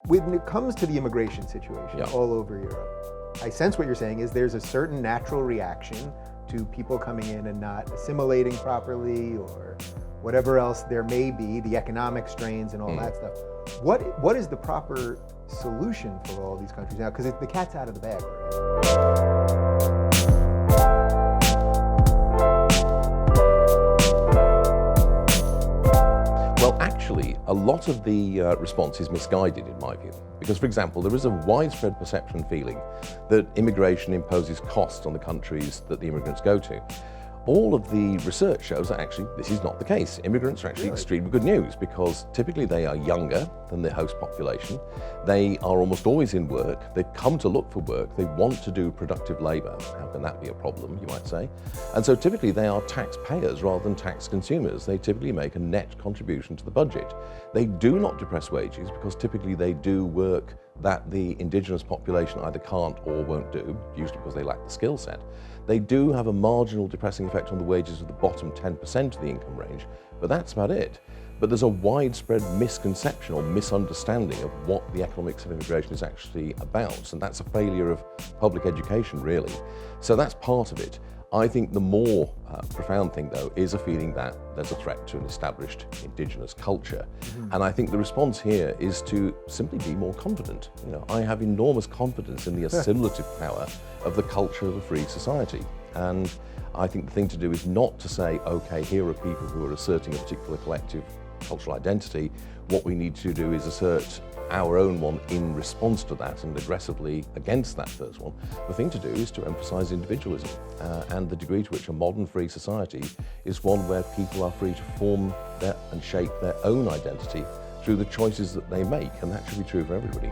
when it comes to the immigration situation all over Europe, I sense what you're saying is there's a certain natural reaction to people coming in and not assimilating properly or whatever else there may be, the economic strains and all that stuff. What is the proper solution for all these countries now? Because the cat's out of the bag already. Well, actually, a lot of the response is misguided in my view. Because, for example, there is a widespread perception and feeling that immigration imposes costs on the countries that the immigrants go to. All of the research shows that actually this is not the case. Immigrants are actually extremely good news because typically they are younger than the host population. They are almost always in work. They come to look for work. They want to do productive labor. How can that be a problem, you might say? And so typically they are taxpayers rather than tax consumers. They typically make a net contribution to the budget. They do not depress wages because typically they do work that the indigenous population either can't or won't do, usually because they lack the skill set. They do have a marginal depressing effect on the wages of the bottom 10% of the income range, but that's about it. But there's a widespread misconception or misunderstanding of what the economics of immigration is actually about, and that's a failure of public education, really. So that's part of it. I think the more profound thing, though, is a feeling that there's a threat to an established indigenous culture. And I think the response here is to simply be more confident. You know, I have enormous confidence in the assimilative power of the culture of a free society. And I think the thing to do is not to say, okay, here are people who are asserting a particular collective cultural identity. What we need to do is assert our own one in response to that and aggressively against that first one. The thing to do is to emphasize individualism and the degree to which a modern free society is one where people are free to form and shape their own identity through the choices that they make, and that should be true for everybody.